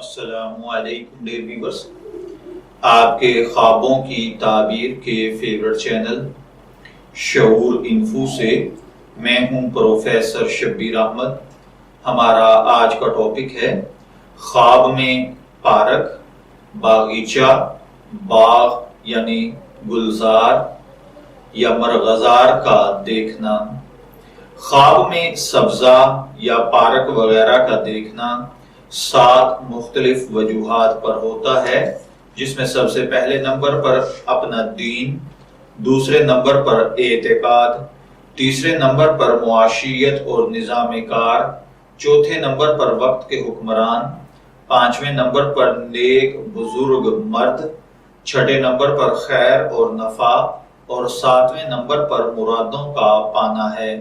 السلام علیکم dear viewers, آپ کے خوابوں کی تعبیر کے فیورٹ چینل شعور انفو سے میں ہوں پروفیسر شبیر احمد۔ ہمارا آج کا ٹاپک ہے خواب میں پارک، باغیچہ، باغ یعنی گلزار یا مرغزار کا دیکھنا۔ خواب میں سبزہ یا پارک وغیرہ کا دیکھنا 7 مختلف وجوہات پر ہوتا ہے، جس میں سب سے پہلے نمبر پر اپنا دین، دوسرے نمبر پر اعتقاد، تیسرے نمبر پر معاشیت اور نظام کار، چوتھے نمبر پر وقت کے حکمران، 5ویں نمبر پر نیک بزرگ مرد، 6 نمبر پر خیر اور نفع اور 7ویں نمبر پر مرادوں کا پانا ہے۔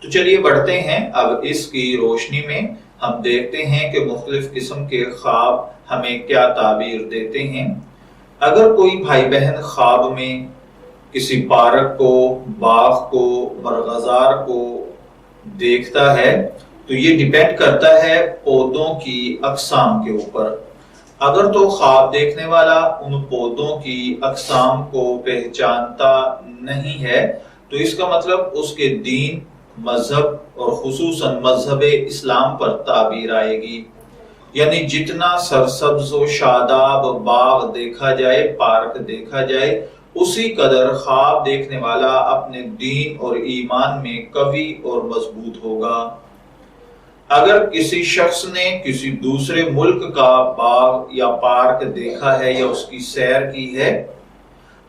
تو چلیے بڑھتے ہیں۔ اب اس کی روشنی میں ہم دیکھتے ہیں کہ مختلف قسم کے خواب ہمیں کیا تعبیر دیتے ہیں۔ اگر کوئی بھائی بہن خواب میں کسی پارک کو، باغ کو، مرغزار کو دیکھتا ہے تو یہ ڈیپینڈ کرتا ہے پودوں کی اقسام کے اوپر۔ اگر تو خواب دیکھنے والا ان پودوں کی اقسام کو پہچانتا نہیں ہے تو اس کا مطلب اس کے دین، مذہب اور خصوصاً مذہب اسلام پر تعبیر آئے گی۔ یعنی جتنا سرسبز و شاداب باغ دیکھا جائے، پارک دیکھا جائے، اسی قدر خواب دیکھنے والا اپنے دین اور ایمان میں قوی اور مضبوط ہوگا۔ اگر کسی شخص نے کسی دوسرے ملک کا باغ یا پارک دیکھا ہے یا اس کی سیر کی ہے،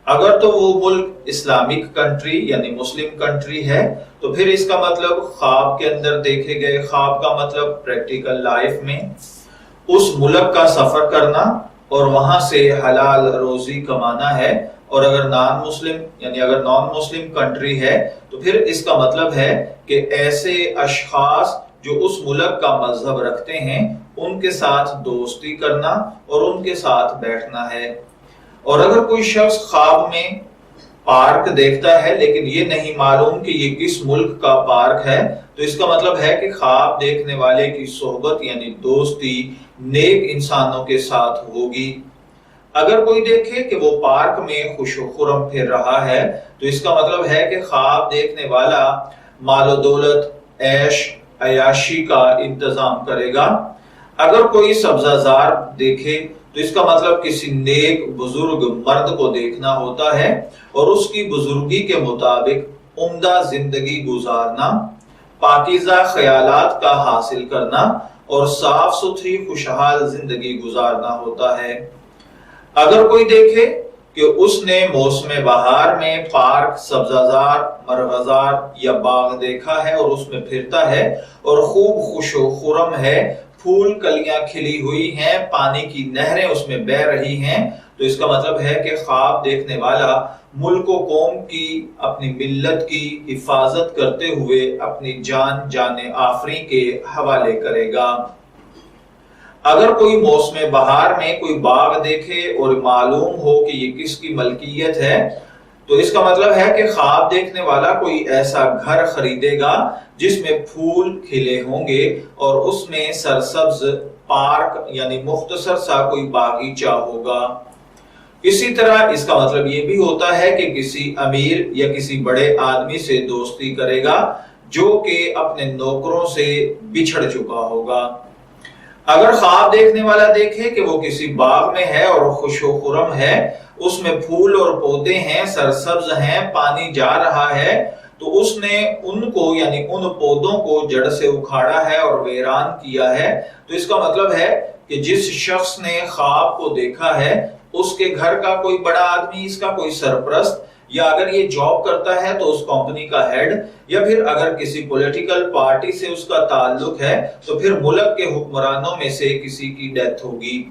اگر تو وہ ملک اسلامک کنٹری یعنی مسلم کنٹری ہے تو پھر اس کا مطلب خواب کے اندر دیکھے گئے خواب کا مطلب پریکٹیکل لائف میں اس ملک کا سفر کرنا اور وہاں سے حلال روزی کمانا ہے۔ اور اگر اگر نان مسلم کنٹری ہے تو پھر اس کا مطلب ہے کہ ایسے اشخاص جو اس ملک کا مذہب رکھتے ہیں ان کے ساتھ دوستی کرنا اور ان کے ساتھ بیٹھنا ہے۔ اور اگر کوئی شخص خواب میں پارک دیکھتا ہے لیکن یہ نہیں معلوم کہ یہ کس ملک کا پارک ہے تو اس کا مطلب ہے کہ خواب دیکھنے والے کی صحبت یعنی دوستی نیک انسانوں کے ساتھ ہوگی۔ اگر کوئی دیکھے کہ وہ پارک میں خوش و خرم پھر رہا ہے تو اس کا مطلب ہے کہ خواب دیکھنے والا مال و دولت، عیش عیاشی کا انتظام کرے گا۔ اگر کوئی سبزہ زار دیکھے تو اس کا مطلب کسی نیک بزرگ مرد کو دیکھنا ہوتا ہے اور اس کی بزرگی کے مطابق عمدہ زندگی گزارنا، پاکیزہ خیالات کا حاصل کرنا اور صاف ستھری خوشحال زندگی گزارنا ہوتا ہے۔ اگر کوئی دیکھے کہ اس نے موسم بہار میں پارک، سبزہ زار، مرغزار یا باغ دیکھا ہے اور اس میں پھرتا ہے اور خوب خوش و خرم ہے، پھول کلیاں کھلی ہوئی ہیں، پانی کی نہریں اس میں بہہ رہی ہیں، تو اس کا مطلب ہے کہ خواب دیکھنے والا ملک و قوم کی، اپنی ملت کی حفاظت کرتے ہوئے اپنی جان آفریں کے حوالے کرے گا۔ اگر کوئی موسم بہار میں کوئی باغ دیکھے اور معلوم ہو کہ یہ کس کی ملکیت ہے تو اس کا مطلب ہے کہ خواب دیکھنے والا کوئی ایسا گھر خریدے گا جس میں پھول کھلے ہوں گے اور اس میں سرسبز پارک یعنی مختصر سا کوئی باغیچہ ہوگا۔ اسی طرح اس کا مطلب یہ بھی ہوتا ہے کہ کسی امیر یا کسی بڑے آدمی سے دوستی کرے گا جو کہ اپنے نوکروں سے بچھڑ چکا ہوگا۔ اگر خواب دیکھنے والا دیکھے کہ وہ کسی باغ میں ہے اور خوش و خرم ہے، اس میں پھول اور پودے ہیں، سرسبز ہیں، پانی جا رہا ہے، تو اس نے ان کو یعنی ان پودوں کو جڑ سے اکھاڑا ہے اور ویران کیا ہے، تو اس کا مطلب ہے کہ جس شخص نے خواب کو دیکھا ہے اس کے گھر کا کوئی بڑا آدمی، اس کا کوئی سرپرست، یا اگر یہ جاب کرتا ہے تو اس کمپنی کا ہیڈ، یا پھر اگر کسی پولیٹیکل پارٹی سے اس کا تعلق ہے تو پھر ملک کے حکمرانوں میں سے کسی کی ڈیتھ ہوگی۔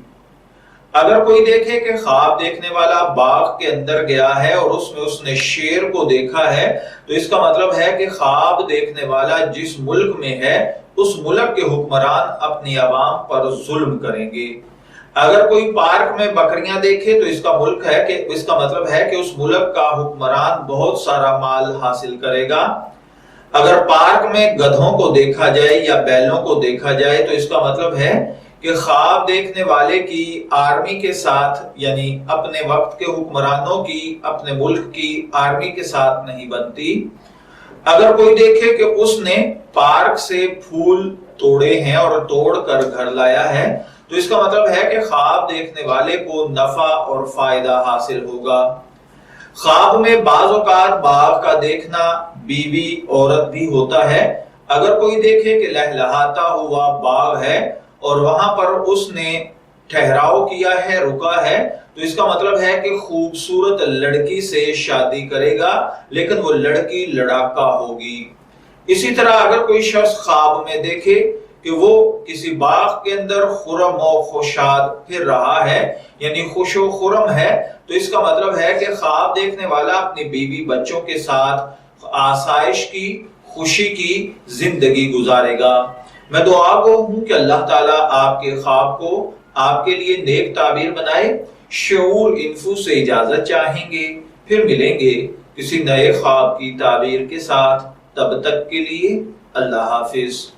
اگر کوئی دیکھے کہ خواب دیکھنے والا باغ کے اندر گیا ہے اور اس نے شیر کو دیکھا ہے تو اس کا مطلب ہے کہ خواب دیکھنے والا جس ملک میں ہے اس ملک کے حکمران اپنی عوام پر ظلم کریں گے۔ اگر کوئی پارک میں بکریاں دیکھے تو اس کا مطلب ہے کہ اس ملک کا حکمران بہت سارا مال حاصل کرے گا۔ اگر پارک میں گدھوں کو دیکھا جائے یا بیلوں کو دیکھا جائے تو اس کا مطلب ہے کہ خواب دیکھنے والے کی آرمی کے ساتھ یعنی اپنے وقت کے حکمرانوں کی اپنے ملک کی آرمی کے ساتھ نہیں بنتی۔ اگر کوئی دیکھے کہ اس نے پارک سے پھول توڑے ہیں اور توڑ کر گھر لایا ہے تو اس کا مطلب ہے کہ خواب دیکھنے والے کو نفع اور فائدہ حاصل ہوگا۔ خواب میں بعض اوقات باغ کا دیکھنا بیوی عورت بھی ہوتا ہے۔ اگر کوئی دیکھے کہ لہلہاتا ہوا باغ ہے اور وہاں پر اس نے ٹھہراؤ کیا ہے، رکا ہے، تو اس کا مطلب ہے کہ خوبصورت لڑکی سے شادی کرے گا، لیکن وہ لڑکی لڑاکا ہوگی۔ اسی طرح اگر کوئی شخص خواب میں دیکھے کہ وہ کسی باغ کے اندر خرم و خوشاد پھر رہا ہے یعنی خوش و خرم ہے تو اس کا مطلب ہے کہ خواب دیکھنے والا اپنی بیوی بچوں کے ساتھ آسائش کی، خوشی کی زندگی گزارے گا۔ میں دعا گو ہوں کہ اللہ تعالیٰ آپ کے خواب کو آپ کے لیے نیک تعبیر بنائے۔ شعور انفو سے اجازت چاہیں گے، پھر ملیں گے کسی نئے خواب کی تعبیر کے ساتھ۔ تب تک کے لیے اللہ حافظ۔